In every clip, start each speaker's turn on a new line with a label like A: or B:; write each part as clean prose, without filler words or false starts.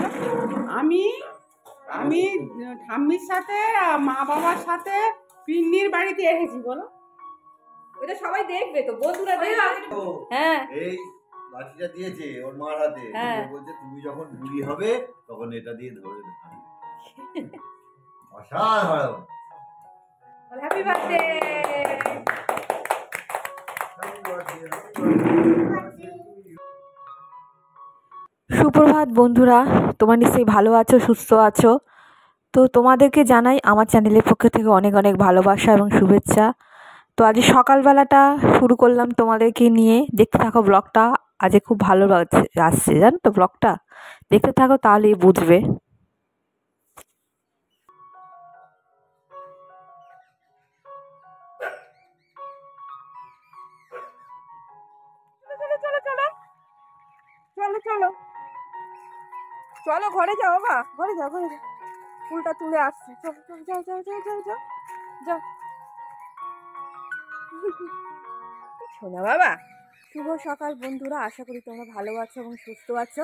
A: বলো। আমি আমি ঠাম্মির সাথে মা বাবার সাথে পিন্নির বাড়িতে এসেছি। বলো, ওটা সবাই দেখবে তো, বন্ধুরা দেখবে। হ্যাঁ,
B: এই লাঠিটা দিয়েছে ওর মার হাতে, বলছে তুমি যখন বুড়ি হবে তখন এটা দিয়ে ধরে দেখাবে। অসাধারণ।
A: Happy birthday.
C: সুপ্রভাত বন্ধুরা, তোমরা নিশ্চয়ই ভালো আছো, সুস্থ আছো। তো তোমাদেরকে জানাই আমার চ্যানেলের পক্ষ থেকে অনেক অনেক ভালোবাসা এবং শুভেচ্ছা। তো আজ সকালবেলাটা শুরু করলাম তোমাদেরকে নিয়ে। দেখতে থাকো ব্লগটা, আজ খুব ভালো আসছে জানো তো। ব্লগটা দেখতে থাকো, তাহলেই বুঝবে।
A: চলো চলো চলো, ঘরে যাও বাবা, ঘরে যাও, ঘরে যাও। ফুলটা তুলে আসছি, চলো চলো, যাও যাও যাও যাও যাও যাও। শোনা বাবা। শুভ সকাল বন্ধুরা, আশা করি তোমরা ভালো আছো এবং সুস্থ আছো।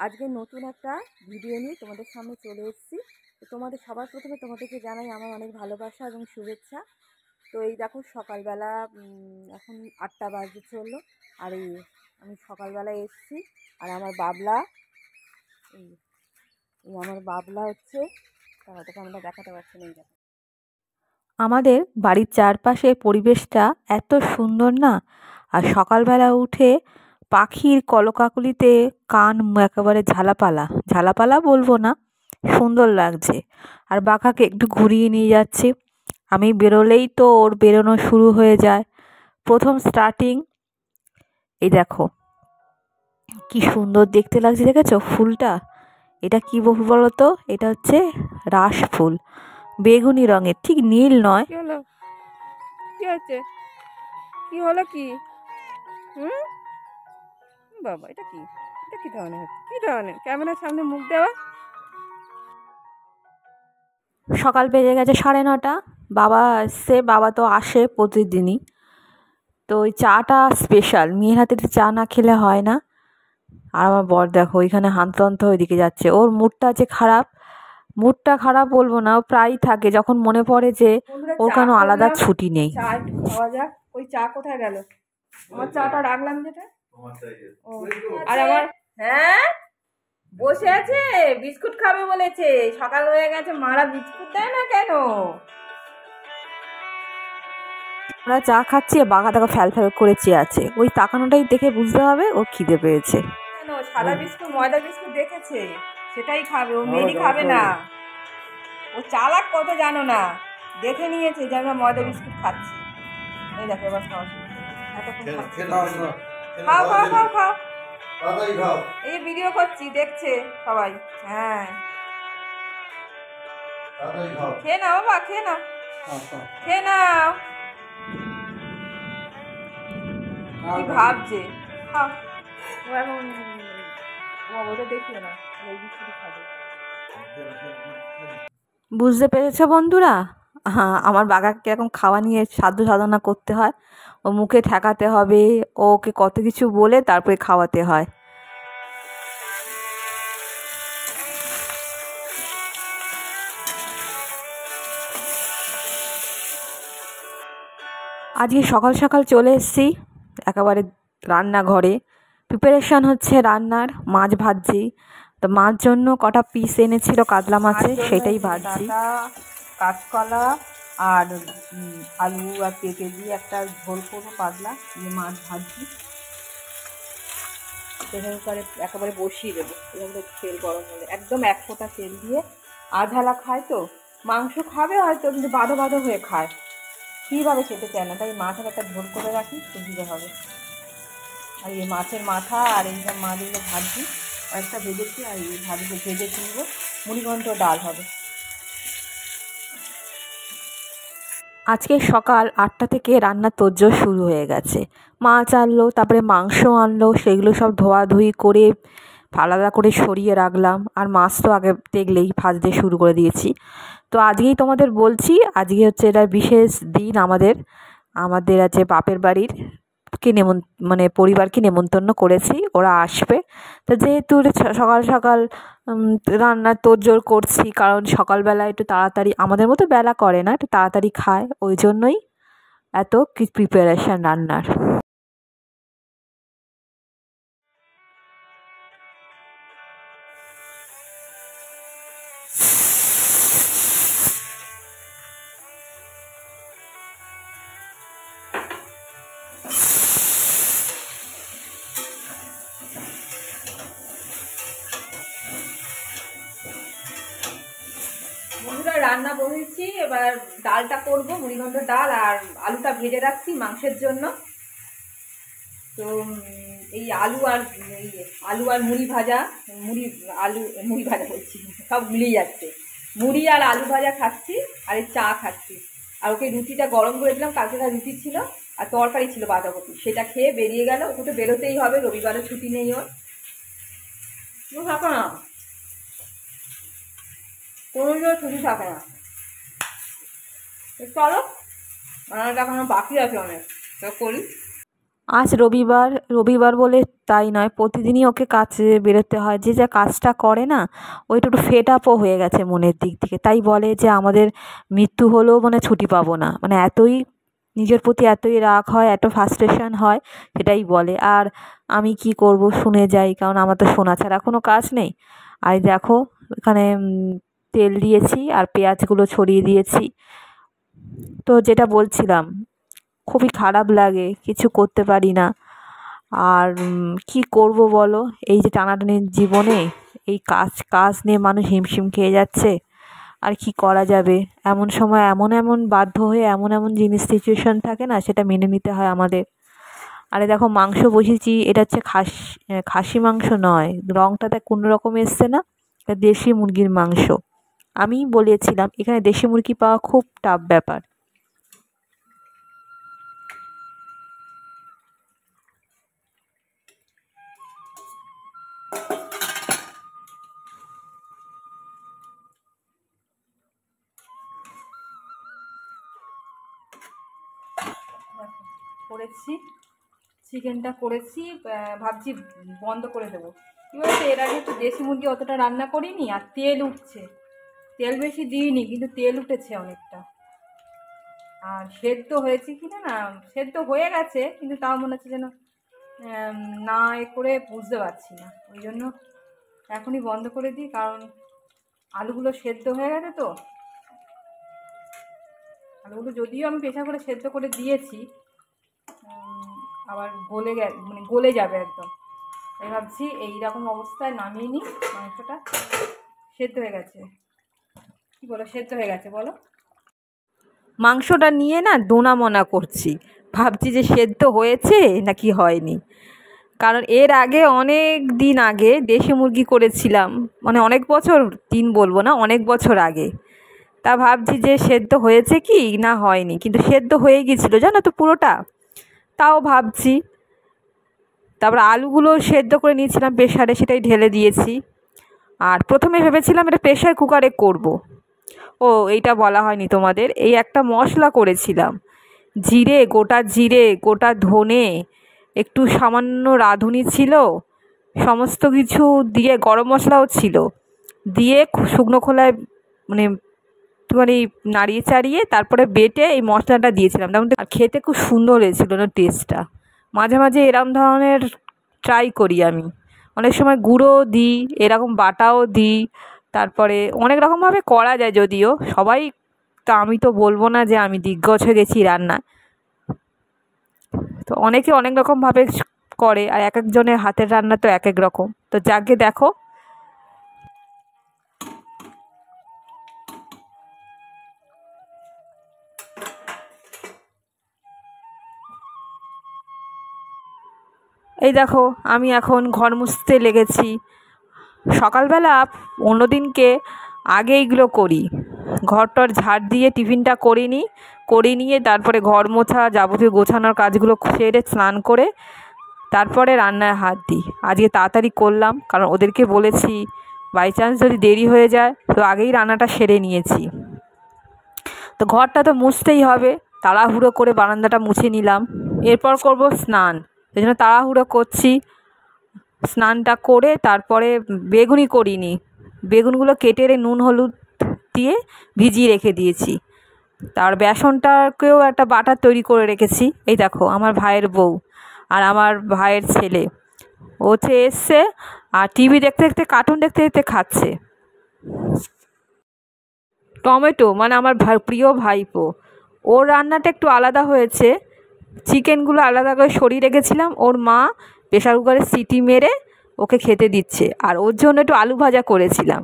A: আজকে নতুন একটা ভিডিও নিয়ে তোমাদের সামনে চলে এসেছি। তো তোমাদের সবার প্রথমে তোমাদেরকে জানাই আমার অনেক ভালোবাসা এবং শুভেচ্ছা। তো এই দেখো সকালবেলা এখন 8টা বাজতে চললো, আর এই আমি সকালবেলায় এসেছি। আর আমার বাবলা, এই আমার বাবলা হচ্ছে, তাকে আমরা দেখাতে পারছি না। এই দেখো
C: আমাদের বাড়ির চারপাশে পরিবেশটা এত সুন্দর না। আর সকালবেলা উঠে পাখির কলকাকলিতে কান একেবারে ঝালাপালা, ঝালাপালা বলবো না, সুন্দর লাগছে। আর বাঘাকে একটু ঘুরিয়ে নিয়ে যাচ্ছি। আমি বেরোলেই তো ওর বেরোনো শুরু হয়ে যায়। প্রথম স্টার্টিং এই দেখো কি সুন্দর দেখতে লাগছে, দেখেছো ফুলটা? এটা কি ফুল বলো তো? এটা হচ্ছে রাস ফুল, বেগুনি রঙের, ঠিক নীল নয়।
A: কি হলো, কি হচ্ছে, কি হলো, কি বাবা, এটা কি, এটা কি ধরনের হচ্ছে, কি ধরনের ক্যামেরার সামনে মুখ দেওয়া?
C: সকাল বেজে গেছে 9:30। বাবা এসছে, বাবা তো আসে প্রতিদিনই। তো ওই চাটা স্পেশাল, মেয়ের হাতে চা না খেলে হয় না। আর আমার বর দেখো ওইখানে হান্তন্ত ওইদিকে যাচ্ছে। ওর মুডটা আছে খারাপ, মুডটা খারাপ বলবো না, ও প্রায়ই থাকে যখন মনে পড়ে যে ওর কোনো আলাদা ছুটি নেই।
A: চা খাওয়া যাক। ওই চা কোথায় গেল? আমার চাটা রাখলাম যেটা। আর আমার, হ্যাঁ বসে আছে, বিস্কুট খাবে বলেছে, সকাল হয়ে গেছে, মারা বিস্কুট দেয় না কেন?
C: আমরা চা খাচ্ছি, বাঘা দেখো ফ্যাল ফ্যাল করে চেয়ে আছে। ওই তাকানোটাই দেখে বুঝতে হবে ও খিদে পেয়েছে।
A: কেন সাদা বিস্কুট ময়দা বিস্কুট দেখেছে, সেটাই খাবে, ও মেরি খাবে না। ও চালাক কত জানো না, দেখে নিয়েছে যে আমরা ময়দা বিস্কুট খাচ্ছি। এই দেখো এবার খাও, খাও খাও খাও খাও, এই ভিডিও করছি, দেখছে সবাই। হ্যাঁ খেয়ে নাও বাবা, খেয়ে নাও, খেয়ে নাও। কি ভাবছে, খাও। ও এখন ওটা দেখিও না, ওই বিস্কুট খাবে।
C: বুঝতে পেরেছো বন্ধুরা? হ্যাঁ, আমার বাঘাকে কিরকম খাওয়া নিয়ে সাধ্য সাধনা করতে হয়। ও মুখে ঠেকাতে হবে, ওকে কত কিছু বলে তারপরে খাওয়াতে হয়। আজকে সকাল সকাল চলে এসেছি একেবারে রান্নাঘরে। প্রিপারেশান হচ্ছে রান্নার, মাছ ভাজছি। তো মাছ জন্য কটা পিস এনেছিল কাতলা মাছের, সেটাই ভাজছি।
A: কাঁচকলা আর আলু আর পেঁপে দিয়ে একটা ঝোল করবো, পাতলা দিয়ে মাছ ভাজছি। প্রেসার কুকারে একেবারে বসিয়ে দেবো, এভাবে তেল গরম হলে একদম 1 ফোঁটা তেল দিয়ে। আঝালা খায় তো, মাংস খাবে হয়তো কিন্তু বাঁধো বাঁধো হয়ে খায়, কীভাবে খেতে চায় না। তাই মাছের একটা ঝোল করে রাখি, সুবিধে হবে। আর এই মাছের মাথা আর এইসব মাছগুলো ভাজছি, কয়েকটা ভেজেছি, আর এই ভেজে কিনবো। মুড়িঘণ্ট ডাল হবে।
C: আজকে সকাল 8টা থেকে রান্নার তোড়জোড় শুরু হয়ে গেছে। মাছ আনলো, তারপরে মাংস আনলো, সেগুলো সব ধোয়াধুয়ি করে আলাদা করে সরিয়ে রাখলাম। আর মাছ তো আগে দেখলেই ভাজতে শুরু করে দিয়েছি। তো আজকেই তোমাদের বলছি, আজকে হচ্ছে এটা বিশেষ দিন আমাদের আছে বাপের বাড়ির। মানে পরিবারকে নেমন্তন্ন করেছি, ওরা আসবে। তো যেহেতু সকাল সকাল রান্নার তোড়জোড় করছি, কারণ সকালবেলা একটু তাড়াতাড়ি, আমাদের মতো বেলা করে না, একটু তাড়াতাড়ি খায়, ওই জন্যই এত প্রিপারেশান রান্নার। বন্ধুরা, রান্না বসেছি, এবার ডালটা করবো, মুড়িঘণ্ট ডাল, আর আলুটা ভেজে রাখছি মাংসের জন্য। তো এই আলু আর মুড়ি ভাজা বলছি, সব মিলিয়ে যাচ্ছে, মুড়ি আর আলু ভাজা খাচ্ছি, আর এই চা খাচ্ছি। আর ওকে রুটিটা গরম করে দিলাম, কালকে রুটি ছিল আর তরকারি ছিল বাঁধাকপি, সেটা খেয়ে বেরিয়ে গেল। ওকে তো বেরোতেই হবে, রবিবারে ছুটি নেই ওর। থাকে না, কোনো ছুটি থাকে না। চলো, রান্নাটা এখনো বাকি আছে অনেক, তো করি। আজ রবিবার বলে তাই নয়, প্রতিদিনই ওকে কাজে বেরোতে হয়। যে যা কাজটা করে না, ওইটা একটু ফেড আপও হয়ে গেছে মনের দিক থেকে, তাই বলে যে আমাদের মৃত্যু হলেও মানে ছুটি পাবো না, মানে এতই নিজের প্রতি এতই রাগ হয়, এত ফ্রাস্ট্রেশন হয়, সেটাই বলে। আর আমি কি করব, শুনে যাই, কারণ আমার তো শোনা ছাড়া কোনো কাজ নেই। আর দেখো, এখানে তেল দিয়েছি আর পেঁয়াজগুলো ছড়িয়ে দিয়েছি। তো যেটা বলছিলাম, খুবই খারাপ লাগে, কিছু করতে পারি না। আর কি করব বলো, এই যে টানাটানির জীবনে এই কাজ নিয়ে মানুষ হিমশিম খেয়ে যাচ্ছে। আর কি করা যাবে, এমন সময় এমন বাধ্য হয়ে এমন জিনিস সিচুয়েশন থাকে না, সেটা মেনে নিতে হয় আমাদের। আরে দেখো, মাংস বসিয়েছি, এটা হচ্ছে খাসি মাংস নয়, রঙটাতে কোনো রকম এসছে না, এটা দেশি মুরগির মাংস। আমি বলেছিলাম এখানে দেশি মুরগি পাওয়া খুব টাফ ব্যাপার। করেছি, চিকেনটা করেছি, ভাবছি বন্ধ করে দেবো। কী বলছে, এর আগে একটু দেশি মুরগি অতটা রান্না করিনি, আর তেল উঠছে, তেল বেশি দিইনি, কিন্তু তেল উঠেছে অনেকটা। আর সেদ্ধ হয়েছে কি না, সেদ্ধ হয়ে গেছে, কিন্তু তাও মনে হচ্ছে যেন না করে বুঝতে পারছি না। ওই জন্য এখনই বন্ধ করে দিই, কারণ আলুগুলো সেদ্ধ হয়ে গেছে। তো আলুগুলো যদিও আমি প্রেসার করে সেদ্ধ করে দিয়েছি, আবার গলে যাবে একদম। আমি ভাবছি এইরকম অবস্থায় নামিয়ে নিই, মাংসটা সেদ্ধ হয়ে গেছে। কী বলো, সেদ্ধ হয়ে গেছে বলো? মাংসটা নিয়ে না দোনা মনা করছি, ভাবছি যে সেদ্ধ হয়েছে নাকি হয়নি। কারণ এর আগে অনেক দিন আগে দেশি মুরগি করেছিলাম, মানে অনেক বছর, বলবো না, অনেক বছর আগে। তা ভাবছি যে সেদ্ধ হয়েছে কি না হয়নি, কিন্তু সেদ্ধ হয়ে গিয়েছিলো জানো তো পুরোটা। তাও ভাবছি, তারপর আলুগুলো সেদ্ধ করে নিয়েছিলাম প্রেশারে, সেটাই ঢেলে দিয়েছি। আর প্রথমে ভেবেছিলাম এটা প্রেশার কুকারে করব। ও, এইটা বলা হয়নি তোমাদের, এই একটা মশলা করেছিলাম, গোটা জিরে, গোটা ধনে, একটু সামান্য রাঁধুনি ছিল, সমস্ত কিছু দিয়ে, গরম মশলাও ছিল, দিয়ে শুকনো খোলায় মানে একটুখানি নাড়িয়ে চাড়িয়ে তারপরে বেটে এই মশলাটা দিয়েছিলাম। তেমন আর খেতে খুব সুন্দর হয়েছিল না টেস্টটা। মাঝে মাঝে এরম ধরনের ট্রাই করি আমি, অনেক সময় গুঁড়ো দিই, এরকম বাটাও দিই, তারপরে অনেক রকমভাবে করা যায় যদিও সবাই। তা আমি তো বলবো না যে আমি দিগ্গজ হয়ে গেছি রান্না, তো অনেকে অনেক রকমভাবে করে, আর এক একজনের হাতের রান্না তো এক এক রকম। তো যাকে দেখো, এই দেখো আমি এখন ঘর মুছতে লেগেছি। সকালবেলা অন্যদিনকে আগে এইগুলো করি, ঘরটর ঝাড় দিয়ে টিফিনটা করে নিয়ে তারপরে ঘর মোছা, যাবতীয় গোছানোর কাজগুলো সেরে স্নান করে তারপরে রান্নায় হাত দিই। আজকে তাড়াতাড়ি করলাম, কারণ ওদেরকে বলেছি বাই চান্স যদি দেরি হয়ে যায়, তো আগেই রান্নাটা সেরে নিয়েছি। তো ঘরটা তো মুছতেই হবে, তাড়াহুড়ো করে বারান্দাটা মুছে নিলাম। এরপর করব স্নান, সেই জন্য তাড়াহুড়ো করছি। স্নানটা করে তারপরে বেগুনি করিনি, বেগুনগুলো কেটে নুন হলুদ দিয়ে ভিজিয়ে রেখে দিয়েছি। তার বেসনটাকেও একটা বাটার তৈরি করে রেখেছি। এই দেখো আমার ভাইয়ের বউ আর আমার ভাইয়ের ছেলে এসছে আর টিভি দেখতে দেখতে, কার্টুন দেখতে দেখতে খাচ্ছে। টমেটো মানে আমার প্রিয় ভাইপো, ওর রান্নাটা একটু আলাদা হয়েছে। চিকেনগুলো আলাদা করে সরিয়ে রেখেছিলাম, ওর মা প্রেশার কুকারে সিটি মেরে ওকে খেতে দিচ্ছে, আর ওর জন্য একটু আলু ভাজা করেছিলাম।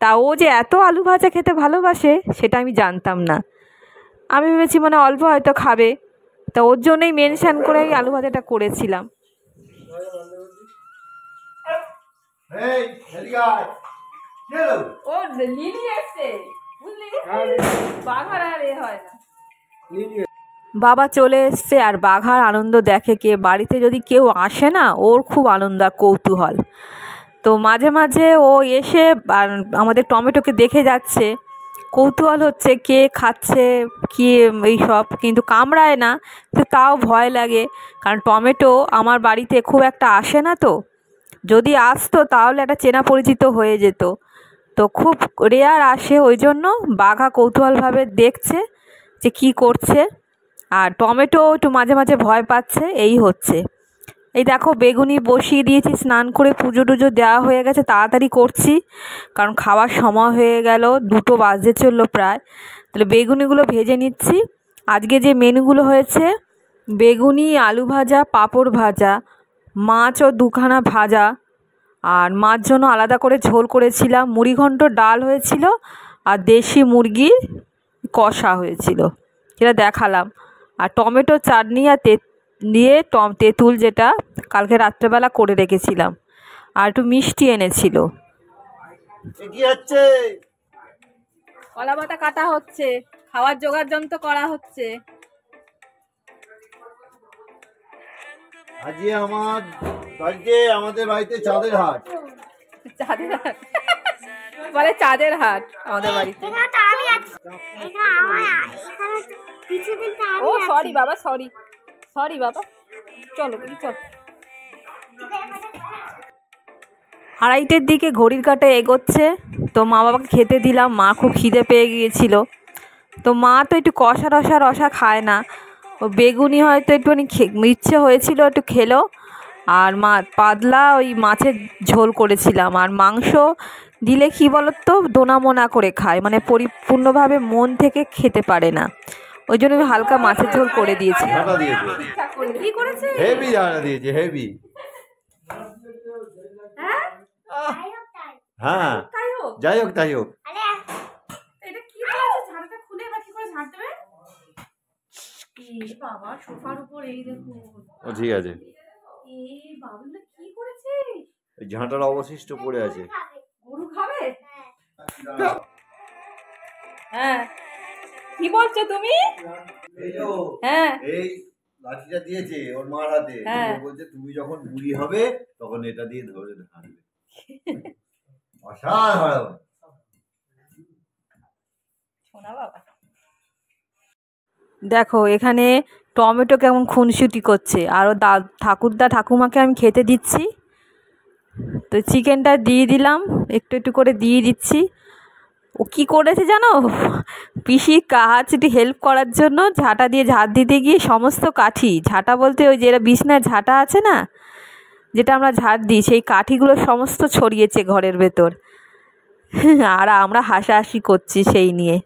C: তা ও যে এত আলু ভাজা খেতে ভালোবাসে সেটা আমি জানতাম না। আমি ভেবেছি মানে অল্প হয়তো খাবে, তা ওর জন্যই মেনশান করে এই আলু ভাজাটা করেছিলাম। ও লিলি এসছে বুঝলি, বাঘার আর এ হয় না। বাবা চলে এসছে আর বাঘার আনন্দ দেখে কে, বাড়িতে যদি কেউ আসে না ওর খুব আনন্দ আর কৌতূহল। তো মাঝে মাঝে ও এসে আর আমাদের টমেটোকে দেখে যাচ্ছে, কৌতূহল হচ্ছে কে খাচ্ছে কি এইসব, কিন্তু কামড়ায় না। তো তাও ভয় লাগে, কারণ টমেটো আমার বাড়িতে খুব একটা আসে না, তো যদি আসতো তাহলে একটা চেনা পরিচিত হয়ে যেত। তো খুব রেয়ার আসে, ওই জন্য বাঘা কৌতূহলভাবে দেখছে যে কী করছে, আর টমেটো একটু মাঝে মাঝে ভয় পাচ্ছে। এই হচ্ছে, এই দেখো বেগুনি বসিয়ে দিয়েছি, স্নান করে পুজো টুজো দেওয়া হয়ে গেছে, তাড়াতাড়ি করছি কারণ খাওয়ার সময় হয়ে গেল, 2টো বাজতে চললো প্রায়। তাহলে বেগুনিগুলো ভেজে নিচ্ছি। আজকে যে মেনুগুলো হয়েছে, বেগুনি, আলু ভাজা, পাঁপড় ভাজা, মাছও 2খানা ভাজা, আর মাছ জন্য আলাদা করে ঝোল করেছিলাম, মুড়িঘণ্ট ডাল হয়েছিল, আর দেশি মুরগির কষা হয়েছিল, যেটা দেখালাম। আর টমেটো চাটনি আর দিয়ে তেঁতুল, যেটা কালকে রাত্রেবেলা করে রেখেছিলাম, আর একটু মিষ্টি এনেছিল।
B: কি হচ্ছে?
A: কলা পাতা কাটা হচ্ছে, খাওয়ার জোগাড় যন্ত্র করা হচ্ছে।
B: আজকে আমাদের বাড়িতে চাঁদের হাট।
A: চাঁদের হাট বলে, চাঁদের হাট আমাদের বাড়িতে। ও সরি বাবা, সরি সরি বাবা, চলো চলো।
C: 2:30টার দিকে ঘড়ির কাঁটা এগোচ্ছে, তো মা বাবাকে খেতে দিলাম। মা খুব খিদে পেয়ে গিয়েছিল, তো মা তো একটু রসা খায় না, ও বেগুনি হয়তো একটুখানি ইচ্ছে হয়েছিল একটু খেলো। আর পাতলা ওই মাছের ঝোল করেছিলাম, আর মাংস দিলে কি বলতো দোনা মোনা করে খায়, মানে পরিপূর্ণভাবে মন থেকে খেতে পারে না, ওই জন্য আমি হালকা মাছের ঝোল করে দিয়েছি।
A: কি করেছে?
B: হেভি ঝাঁটা দিয়েছে, হেভি। হ্যাঁ যাই হোক তাই হোক।
A: এটা কি করেছে? ঝাড়টা খুলে বা কি করে ঝাড় দেবে? বাবা সোফার উপর এই দেখো।
B: ও ঠিক আছে,
A: বাবুটা কি করেছে?
B: ঝাঁটার অবশিষ্ট পড়ে আছে।
A: গরু খাবে? হ্যাঁ, কি বলছো তুমি? হ্যাঁ,
B: এই লাঠিটা দিয়েছে ওর মার হাতে, বলছে তুমি যখন বুড়ি হবে তখন এটা দিয়ে ধরে হাঁটবে। অসাধারণ।
A: শোনা বাবা,
C: দেখো এখানে টমেটো কেমন খুনসুটি করছে, আর ও ঠাকুরদা ঠাকুমাকে আমি খেতে দিচ্ছি। তো চিকেনটা দিয়ে দিলাম, একটু একটু করে দিয়ে দিচ্ছি। ও কি করেছে জানো, পিসি একটু হেল্প করার জন্য ঝাঁটা দিয়ে ঝাড় দিতে গিয়ে সমস্ত কাঠি, ঝাঁটা বলতে ওই যেটা বিছনায় ঝাঁটা আছে না, যেটা আমরা ঝাড় দিই, সেই কাঠিগুলো সমস্ত ছড়িয়েছে ঘরের ভেতর, আর আমরা হাসাহাসি করছি সেই নিয়ে।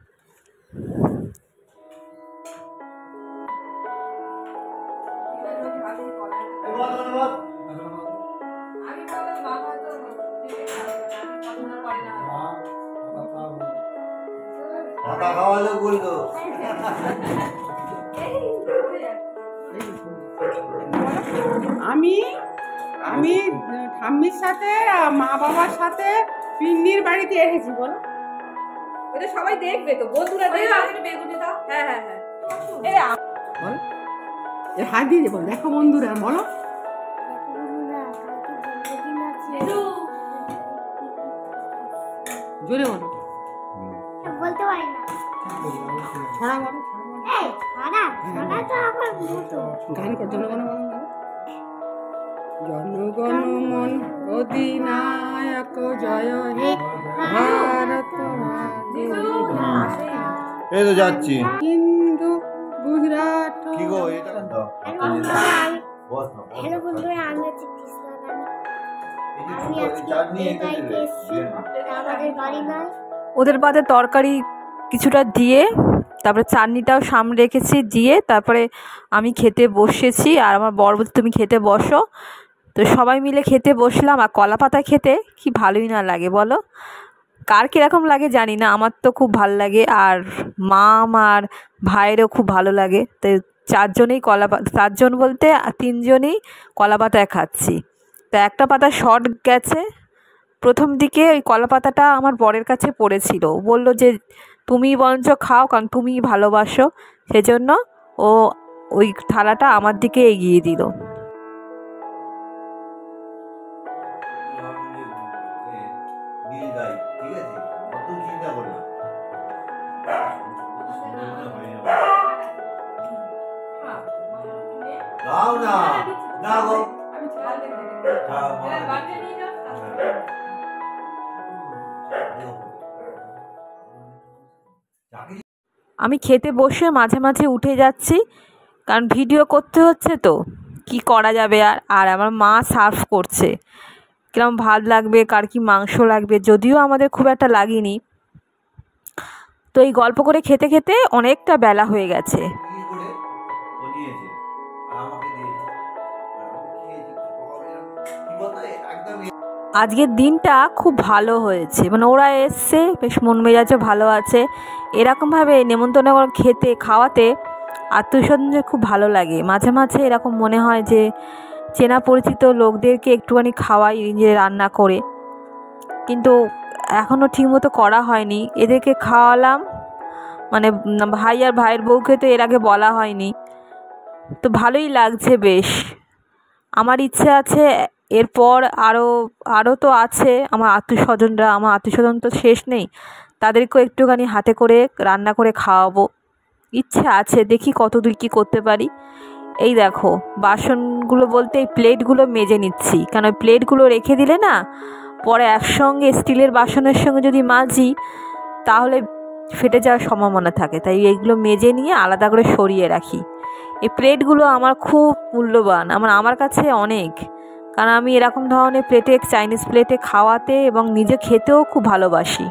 D: আমি আমি ঠাম্মির সাথে মা বাবার সাথে পিন্নির বাড়িতে এসেছি। বলো,
A: এটা সবাই দেখবে তো, বন্ধুরা দেখবে। বেগুনি দাও। হ্যাঁ হ্যাঁ হ্যাঁ,
D: বলো, হাত দিয়ে বলো, দেখো বন্ধুরা, বলো জোরে বলো,
E: বলতে পারি না।
D: ছড়া বলো, ছড়া বলো। গান কর, জনগণ মন, জনগণ মন অধিনায়ক জয় হে ভারত
B: এই তো যাচ্ছি।
D: হিন্দু গুজরাট।
B: কি গো এটা দাও। বস না, বস।
E: হ্যালো বন্ধুরা, আমি হচ্ছি কৃষ্ণা রানী। আমি আজকে
B: চাটনি
E: এই বাড়িতে এসেছি। এটা আমাদের বাড়ি নয়।
C: ওদের বাদে তরকারি কিছুটা দিয়ে তারপরে চাটনিটাও সামনে রেখেছি, দিয়ে তারপরে আমি খেতে বসেছি। আর আমার বর বলছে তুমি খেতে বসো। তো সবাই মিলে খেতে বসলাম। আর কলা পাতা খেতে কি ভালোই না লাগে বলো, কার কীরকম লাগে জানি না, আমার তো খুব ভালো লাগে। আর মা আমার ভাইয়েরও খুব ভালো লাগে। তো চারজনেই চারজন বলতে 3জনই কলা পাতায় খাচ্ছি। তো একটা পাতা শর্ট গেছে। প্রথম দিকে ওই কলা পাতাটা আমার বরের কাছে পড়েছিল, বলল যে তুমি বরঞ্চ খাও, কারণ তুমিই ভালোবাসো। সেজন্য ও ওই থালাটা আমার দিকে এগিয়ে দিল।
B: নীল গাই, ঠিক আছে? অত চিন্তা করো না। দাও না, না গো।
C: আমি খেতে বসে মাঝে মাঝে উঠে যাচ্ছি, কারণ ভিডিও করতে হচ্ছে তো কি করা যাবে। আর আমার মা সার্ভ করছে, কিরম ভাত লাগবে, কার কি মাংস লাগবে, যদিও আমাদের খুব একটা লাগেনি। তো এই গল্প করে খেতে খেতে অনেকটা বেলা হয়ে গেছে। আজকের দিনটা খুব ভালো হয়েছে, মানে ওরা এসছে, বেশ মন মেজাজও ভালো আছে। এরকমভাবে নেমন্তন্ন করে খেতে খাওয়াতে আত্মীয়স্বজনদের খুব ভালো লাগে। মাঝে মাঝে এরকম মনে হয় যে চেনা পরিচিত লোকদেরকে একটুখানি খাওয়াই নিজে রান্না করে, কিন্তু এখনও ঠিকমতো করা হয়নি। এদেরকে খাওয়ালাম, মানে ভাই আর ভাইয়ের বউকে তো এর আগে বলা হয়নি। তো ভালোই লাগছে বেশ। আমার ইচ্ছে আছে এরপর আরও তো আছে আমার আত্মীয়স্বজনরা, আমার আত্মীয়স্বজন তো শেষ নেই, তাদেরকেও একটুখানি হাতে করে রান্না করে খাওয়াবো, ইচ্ছে আছে। দেখি কতদূর কী করতে পারি। এই দেখো বাসনগুলো বলতে এই প্লেটগুলো মেজে নিচ্ছি, কারণ ওই প্লেটগুলো রেখে দিলে না পরে একসঙ্গে স্টিলের বাসনের সঙ্গে যদি মাজি তাহলে ফেটে যাওয়ার সম্ভাবনা থাকে। তাই এইগুলো মেজে নিয়ে আলাদা করে সরিয়ে রাখি। এই প্লেটগুলো আমার খুব মূল্যবান, আমার কাছে অনেক, কারণ আমি এরকম ধরনের প্লেটে, চাইনিজ প্লেটে খাওয়াতে এবং নিজে খেতেও খুব ভালোবাসি।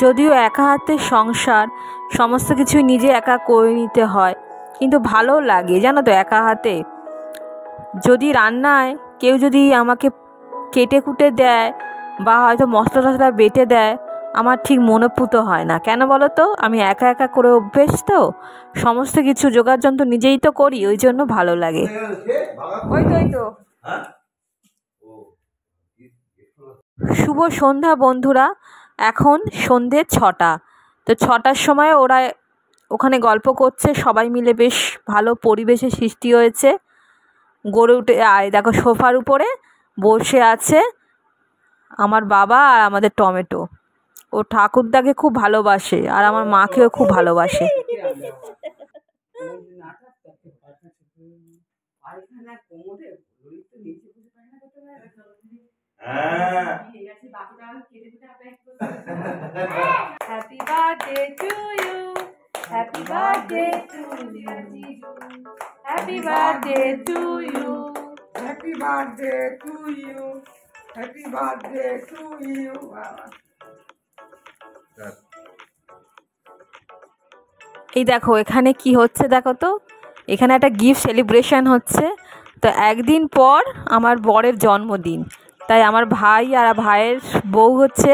C: যদিও একা হাতে সংসার, সমস্ত কিছু নিজে একা করে নিতে হয়, কিন্তু ভালো লাগে জানো তো একা হাতে। যদি রান্নায় কেউ যদি আমাকে কেটে কুটে দেয় বা হয়তো মশলা টশলা বেটে দেয়, আমার ঠিক মনোপুত হয় না। কেন বলো তো, আমি একা একা করে অভ্যেস তো, সমস্ত কিছু যোগাড়যন্ত্র নিজেই তো করি, ওই জন্য ভালো লাগে।
A: ওই তো
C: শুভ সন্ধ্যা বন্ধুরা। এখন সন্ধে 6টা। তো 6টার সময় ওরা ওখানে গল্প করছে, সবাই মিলে বেশ ভালো পরিবেশের সৃষ্টি হয়েছে। গড়ে উঠে দেখো সোফার উপরে বসে আছে আমার বাবা আর আমাদের টমেটো। ও ঠাকুরদাকে খুব ভালোবাসে আর আমার মাকেও খুব ভালোবাসে।
A: Happy birthday to you, happy birthday to you, happy birthday to you,
D: happy birthday to you, happy birthday to you.
C: এই দেখো এখানে কি হচ্ছে দেখো তো, এখানে একটা গিফট সেলিব্রেশন হচ্ছে। তো একদিন পর আমার বরের জন্মদিন, তাই আমার ভাই আর ভাইয়ের বউ হচ্ছে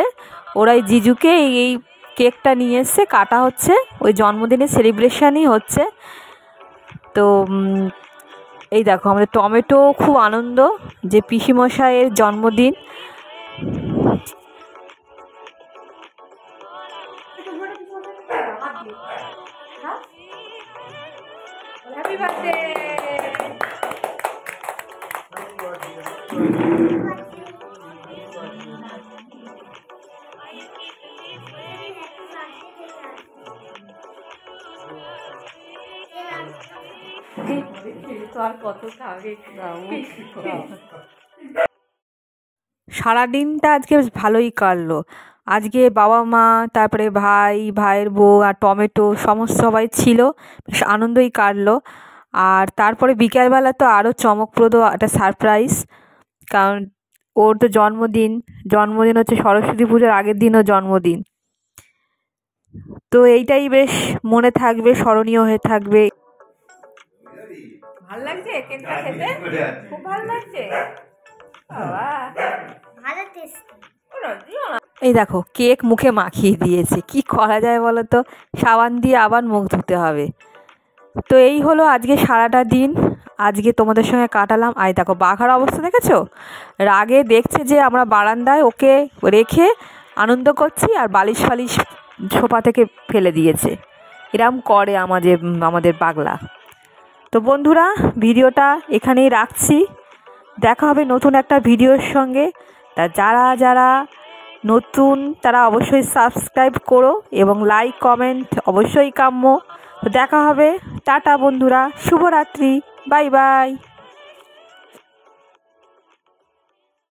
C: ওরাই জিজুকে এই কেকটা নিয়ে এসছে, কাটা হচ্ছে, ওই জন্মদিনের সেলিব্রেশনই হচ্ছে। তো এই দেখো আমাদের টমেটো খুব আনন্দ যে পিসিমশাইয়ের জন্মদিন।
A: Happy birthday.
C: সারাদিনটা আজকে বেশ ভালোই কাটলো। আজকে বাবা মা, তারপরে ভাইয়ের বউ আর টমেটো সমস্ত সবাই ছিল, বেশ আনন্দই কাটলো। আর তারপরে বিকেলবেলা তো আরও চমকপ্রদ একটা সারপ্রাইজ, কারণ ওর তো জন্মদিন হচ্ছে সরস্বতী পুজোর আগের দিনও জন্মদিন। তো এইটাই বেশ মনে থাকবে, স্মরণীয় হয়ে থাকবে।
A: ভাল লাগছে কেকটা খেতে? খুব ভালো লাগছে বাবা,
E: ভালো টেস্ট।
C: এই দেখো কেক মুখে মাখিয়ে দিয়েছে, কি করা যায় বলো তো, সাবান দিয়ে আবার মুখ ধুতে হবে। তো এই হলো আজকে সারাটা দিন, আজকে তোমাদের সঙ্গে কাটালাম। আর দেখো বাঘার অবস্থা দেখেছো, রাগে দেখছে যে আমরা বারান্দায় ওকে রেখে আনন্দ করছি আর বালিশ ফালিশ সোফা থেকে ফেলে দিয়েছে। এরম করে আমাদের পাগলা। তো বন্ধুরা ভিডিওটা এখানেই রাখছি, দেখা হবে নতুন একটা ভিডিওর সঙ্গে। তা যারা নতুন তারা অবশ্যই সাবস্ক্রাইব করো এবং লাইক কমেন্ট অবশ্যই কাম্য। তো দেখা হবে, টাটা বন্ধুরা, শুভরাত্রি, বাই বাই।